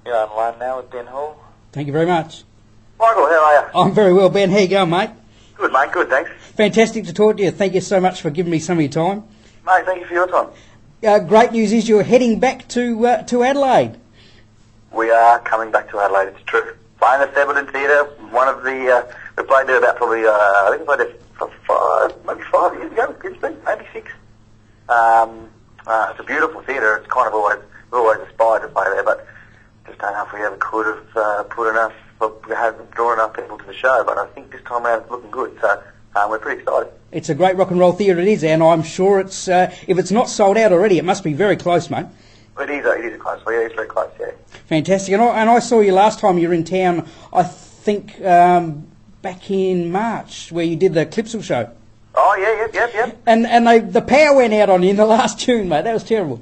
You're on line now with Ben Hall. Thank you very much. Michael, how are you? I'm very well, Ben. How you going, mate? Good, mate. Good, thanks. Fantastic to talk to you. Thank you so much for giving me some of your time. Mate, thank you for your time. Great news is you're heading back to Adelaide. We are coming back to Adelaide, it's true. Playing the Theatre, one of the... we played there about probably, I think we played there for maybe 5 years ago, maybe 6. It's a beautiful theatre. It's kind of we've always aspired to play there, but just don't know if we ever could have drawn enough people to the show. But I think this time around it's looking good, so we're pretty excited. It's a great rock and roll theatre, it is, and I'm sure it's if it's not sold out already, it must be very close, mate. It is a close. Yeah, it's very close. Yeah. Fantastic, and I saw you last time you were in town. I think back in March, where you did the Clipsal show. Oh yeah. And the power went out on you in the last tune, mate. That was terrible.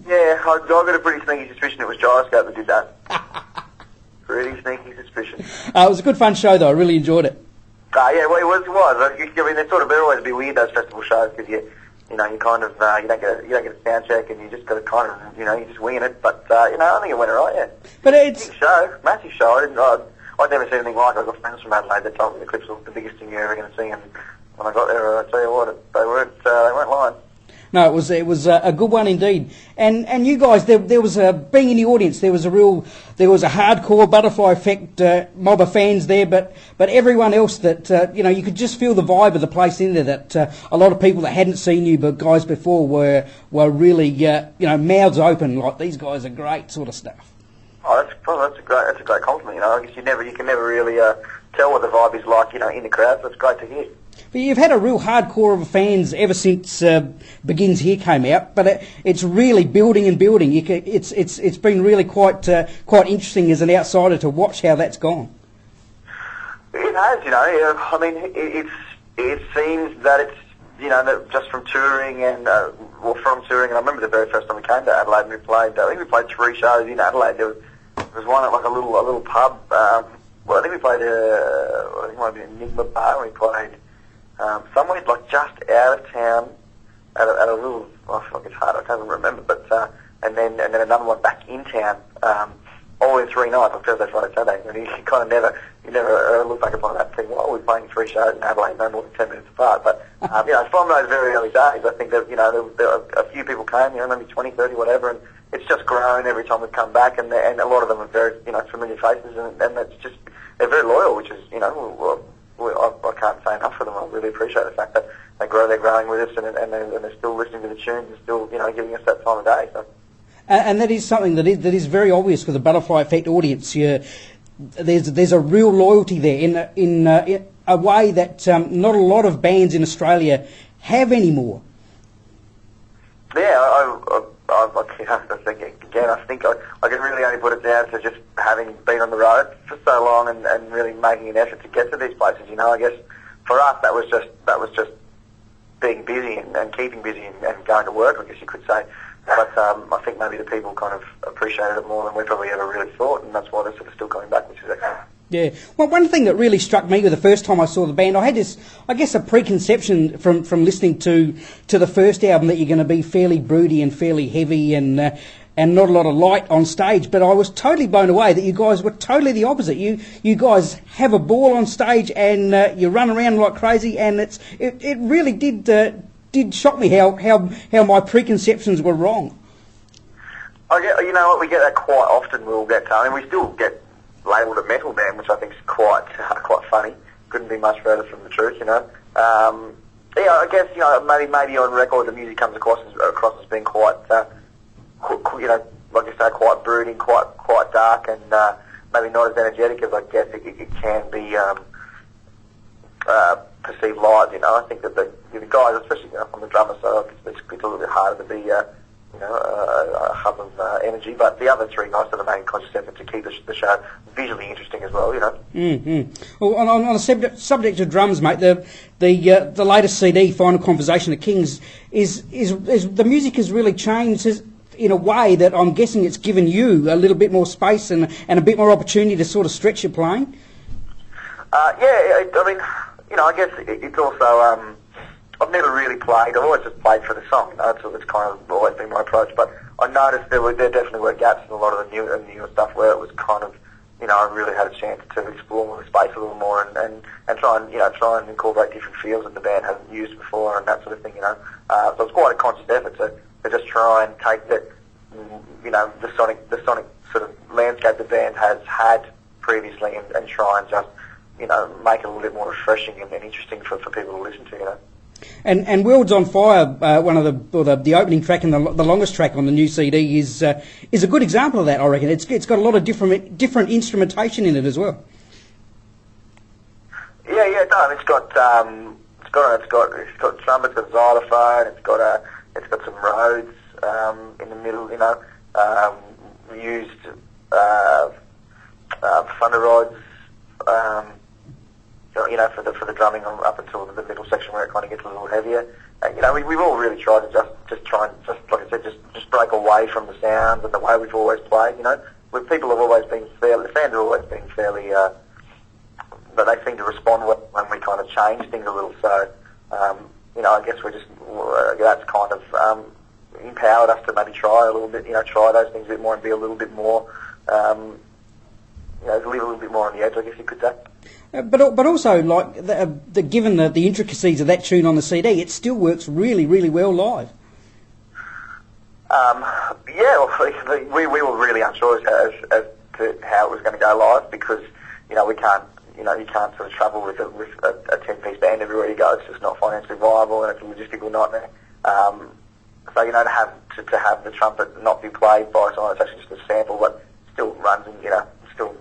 Yeah, I got a pretty sneaky suspicion it was Gyroscope that did that. Pretty sneaky suspicion. It was a good fun show though. I really enjoyed it. Yeah, well, it was. I mean, they're always a bit weird, those festival shows, because you kind of you don't get a sound check, and you just got to kind of you're just winging it. But I think it went alright. Yeah. But it's big show, massive show. I'd never seen anything like it. I've got friends from Adelaide that told me the Clips was the biggest thing you're ever going to see, and when I got there, I tell you what, they weren't lying. No, it was a good one indeed. And you guys, there was being in the audience, there was a hardcore Butterfly Effect mob of fans there, but everyone else that you could just feel the vibe of the place in there. That a lot of people that hadn't seen you but guys before were really mouths open, like these guys are great sort of stuff. Oh, that's a great compliment. I guess you can never really tell what the vibe is like, in the crowd. So it's great to hear. But you've had a real hardcore of fans ever since Begins Here came out, but it's really building and building. It's been really quite interesting as an outsider to watch how that's gone. It has, I mean, it seems that it's that just from touring and I remember the very first time we came to Adelaide and I think we played 3 shows in Adelaide. There was one at like a little pub. I think we played I think it might have been Enigma Bar. We played somewhere like just out of town at a little. It's hard. I can't remember. But and then another one back in town. All in 3 nights on Thursday, Friday, Saturday. And you kind of never look back upon that thing. Well, we're playing 3 shows in Adelaide, no more than 10 minutes apart. But from those very early days, I think that there a few people came. Maybe 20, 30, whatever, and it's just grown every time we've come back. And a lot of them are very familiar faces, and it's just they're very loyal, which is I can't say enough for them. I really appreciate the fact that they're growing with us, and they're still listening to the tunes and still giving us that time of day. So. And that is something that is very obvious for the Butterfly Effect audience. There's a real loyalty there in a way that not a lot of bands in Australia have anymore. Yeah, I think I can really only put it down to just having been on the road for so long and really making an effort to get to these places. I guess for us that was just being busy and keeping busy and going to work, I guess you could say. But I think maybe the people kind of appreciated it more than we probably ever really thought, and that's why they're sort of still coming back, which is excellent. Yeah. Well, one thing that really struck me the first time I saw the band, I had this, I guess, a preconception from listening to the first album that you're going to be fairly broody and fairly heavy and not a lot of light on stage. But I was totally blown away that you guys were totally the opposite. You guys have a ball on stage and you run around like crazy, and it really did shock me how my preconceptions were wrong. You know what, we get that quite often. We still get labelled a metal band, which I think is quite funny. Couldn't be much further from the truth, I guess maybe on record the music comes across as being quite like you say, quite brooding, quite dark, and maybe not as energetic as I guess it can be perceived live. I think that the guys, especially on the drummer side, it's a little bit harder to be a hub of energy. But the other 3 guys sort of made a conscious effort to keep the show visually interesting as well. Mm-hmm. Well, on the subject of drums, mate, the latest CD, Final Conversation of Kings, is the music has really changed in a way that I'm guessing it's given you a little bit more space and a bit more opportunity to sort of stretch your playing. I guess it's also I've never really played. I've always just played for the song. You know, it's kind of always been my approach. But I noticed there definitely were gaps in a lot of the newer stuff where it was kind of, you know, I really had a chance to explore more the space a little more and try and incorporate different feels that the band hasn't used before and that sort of thing. You know, so it's quite a conscious effort to just try and take the, you know, the sonic sort of landscape the band has had previously and try and just, you know, make it a little bit more refreshing and interesting for people to listen to, you know. And World's on Fire, one of the opening track and the longest track on the new CD is a good example of that. I reckon it's got a lot of different instrumentation in it as well. Yeah, it does. It's got trumpet, it's got xylophone, it's got some Rhodes in the middle, you know. We used thunder rods. You know, for the drumming up until the middle section where it kind of gets a little heavier. You know, we've all really tried to just try and like I said, just break away from the sounds and the way we've always played. You know, people have always been the fans have always been fairly, but they seem to respond when we kind of change things a little. So, you know, I guess that's kind of empowered us to maybe try a little bit. You know, try those things a bit more and be a little bit more, you know, live a little bit more on the edge, I guess you could say. But also, like, given the intricacies of that tune on the CD, it still works really, really well live. Yeah, well, we were really unsure as to how it was going to go live because, you know, you can't sort of travel with a 10-piece band everywhere you go. It's just not financially viable and it's a logistical nightmare. So, you know, to have the trumpet not be played by someone, it's actually just a sample, but still runs and, you know, still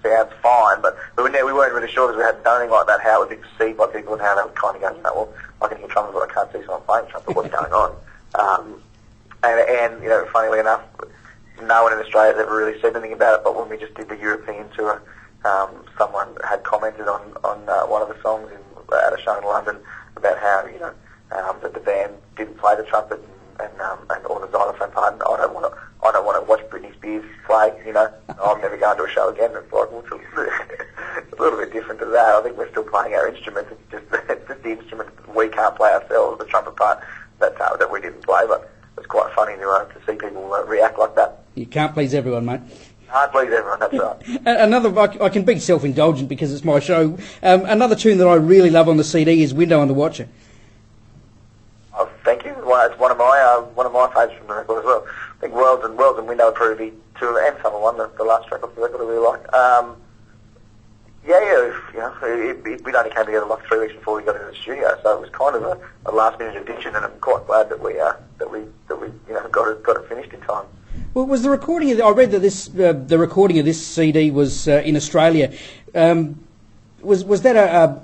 sounds fine, but we weren't really sure because we hadn't done anything like that, how it would be perceived by people and how they would kind of go, you know, well, I can hear trumpet, but I can't see someone playing trumpet, what's going on? And, you know, funnily enough, no one in Australia has ever really said anything about it, but when we just did the European tour, someone had commented on one of the songs at a show in London about how, you know, that the band didn't play the trumpet and or the xylophone part, and I don't want to watch Britney Spears play, you know. I'm never going to a show again. It's like, well, it's a little bit different to that. I think we're still playing our instruments. It's just the instrument we can't play ourselves, the trumpet part that we didn't play. But it's quite funny to see people react like that. You can't please everyone, mate. Can't please everyone, that's right. I can be self-indulgent because it's my show. Another tune that I really love on the CD is Window on the Watcher. Oh, thank you. Well, it's one of my favourites from the record as well. I think Worlds and Window would probably be two, and Summer One, the last track off the record I really like. You know, we only came together like 3 weeks before we got into the studio, so it was kind of a last minute addition, and I'm quite glad that we you know got it finished in time. Well, was the recording I read that the recording of this CD was in Australia. Was that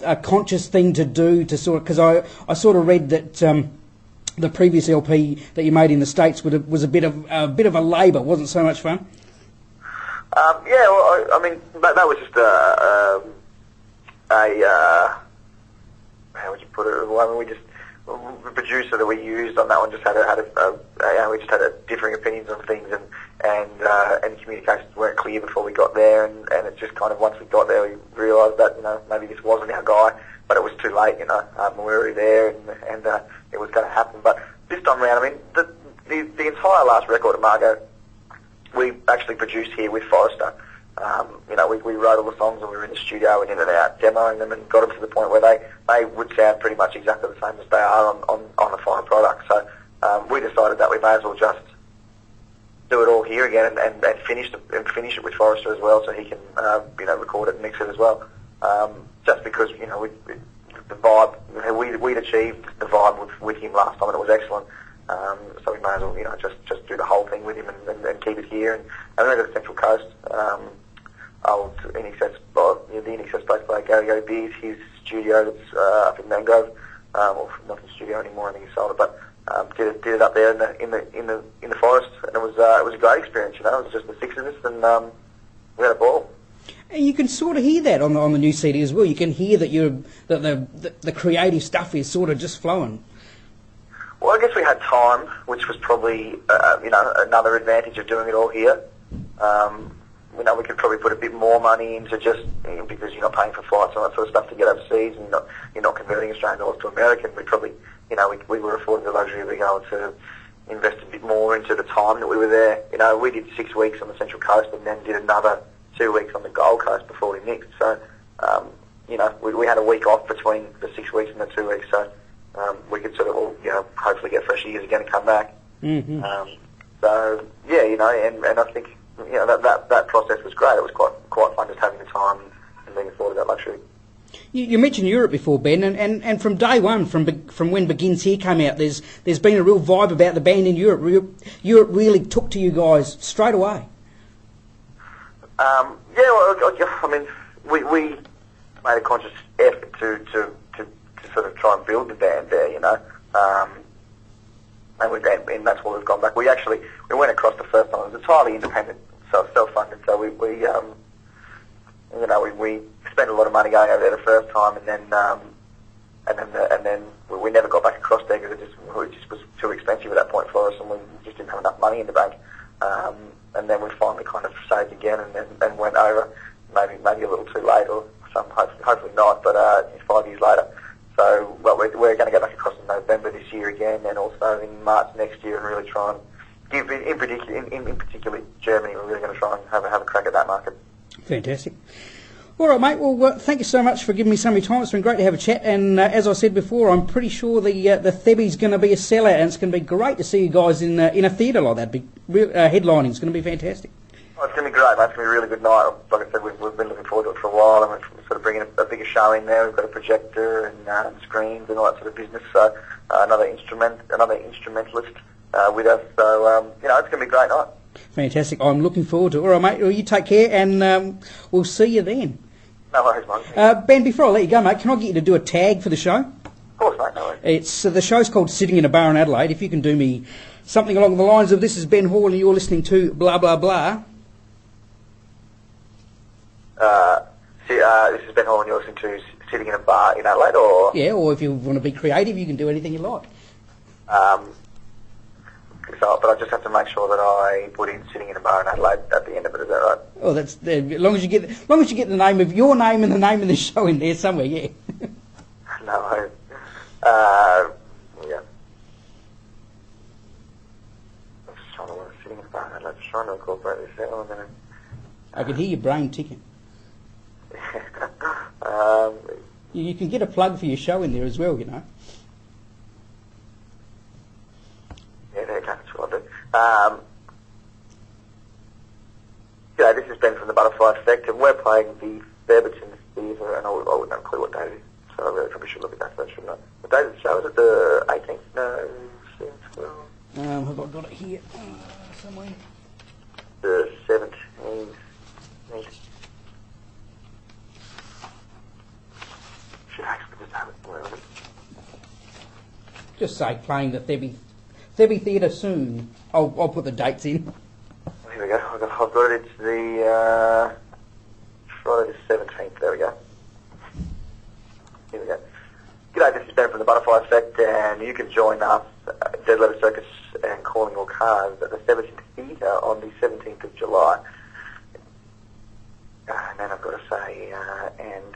a conscious thing to do to sort of, because I sort of read that the previous LP that you made in the States was a bit of a labour, wasn't so much fun. Yeah, well, I mean that was just how would you put it? Well, I mean, the producer that we used on that one just we just had differing opinions on things and communications weren't clear before we got there, and it just kind of once we got there we realised that, you know, maybe this wasn't our guy, but it was too late, you know. We were already there and it was going to happen. But this time around, I mean, the entire last record of Margot we actually produced here with Forrester. You know, we wrote all the songs and we were in the studio and in and out demoing them and got them to the point where they would sound pretty much exactly the same as they are on the final product. So we decided that we may as well just do it all here again and finish it with Forrester as well, so he can you know, record it and mix it as well. Just because, you know, the vibe we'd achieved the vibe with him last time and it was excellent. So we may as well, you know, just do the whole thing with him and keep it here. And then go to the Central Coast. Old the In-Excess place by Gary Beers, his studio that's up in Mangrove. Well, not in the studio anymore. I think he sold it, but did it up there in the forest, and it was a great experience. You know, it was just the six of us, and we had a ball. And you can sort of hear that on the new CD as well. You can hear that the creative stuff is sort of just flowing. Well, I guess we had time, which was probably you know, another advantage of doing it all here. You know, we could probably put a bit more money into just, you know, because you're not paying for flights and that sort of stuff to get overseas, and you're not converting Australian dollars to American. We'd probably you know, we were afforded the luxury of being able to invest a bit more into the time that we were there. You know, we did 6 weeks on the Central Coast and then did another 2 weeks on the Gold Coast before we mixed. So, you know, we had a week off between the 6 weeks and the 2 weeks, so we could sort of all, you know, hopefully get fresh ears again and come back. Mm-hmm. So, yeah, you know, and I think, you know, that process was great. It was quite fun just having the time and being afforded that luxury. You mentioned Europe before, Ben, and from day one, from when Begins Here came out, there's been a real vibe about the band in Europe. Europe really took to you guys straight away. Yeah, well, I mean, we made a conscious effort to sort of try and build the band there, you know, and that's why we've gone back. We went across the first time. It was entirely independent, self-funded. So we you know, we spent a lot of money going over there the first time, and then we never got back across there because it just was too expensive at that point for us, and we just didn't have enough money in the bank. And then we finally kind of saved again, and went over, maybe a little too late, or hopefully not, but 5 years later. So, well, we're going to go back across in November this year again, and also in March next year, and really try and give, in particular Germany, we're really going to try and have a crack at that market. Fantastic. All right, mate. Well, thank you so much for giving me so many time. It's been great to have a chat. And as I said before, I'm pretty sure the Thebby's going to be a sellout, and it's going to be great to see you guys in a theatre like that. Headlining. It's going to be fantastic. Oh, it's going to be great, mate. It's going to be a really good night. Like I said, we've been looking forward to it for a while, and we're sort of bringing a bigger show in there. We've got a projector and screens and all that sort of business. So another instrumentalist with us. So you know, it's going to be a great night. Fantastic. I'm looking forward to it. All right, mate. Well, you take care, and we'll see you then. No worries, mate. Ben, before I let you go, mate, can I get you to do a tag for the show? Of course, mate. No worries. It's the show's called Sitting in a Bar in Adelaide. If you can do me something along the lines of, "This is Ben Hall, and you're listening to blah blah blah." This is Ben Hall, and you're listening to Sitting in a Bar in Adelaide, or yeah, or if you want to be creative, you can do anything you like. So, but I just have to make sure that I put in Sitting in a Bar in Adelaide at the end of it. Is that right? Oh, that's as long as you get the name of your name and the name of the show in there somewhere. Yeah. No. Yeah. I'm just trying to work Sitting in a Bar in Adelaide. Just trying to incorporate this out. And then I can hear your brain ticking. You can get a plug for your show in there as well, you know. Yeah, there you go. That's what I do. Yeah, this is Ben from the Butterfly Effect, and we're playing the Theberton Theatre, and I wouldn't have a clue what day it is, so I really probably should look at that first, shouldn't I? What day is the show? Is it the 18th? No, 12th? Have I got it here somewhere? The 17th. Should actually just have it. Where is it? Just say playing the Thebby Theatre soon. I'll put the dates in. Here we go. I've got it. It's the Friday the 17th. There we go. Here we go. G'day, this is Ben from the Butterfly Effect, and you can join us, Dead Letter Circus and Calling All Cars, at the Theberton Theatre on the 17th of July. And then I've got to say, and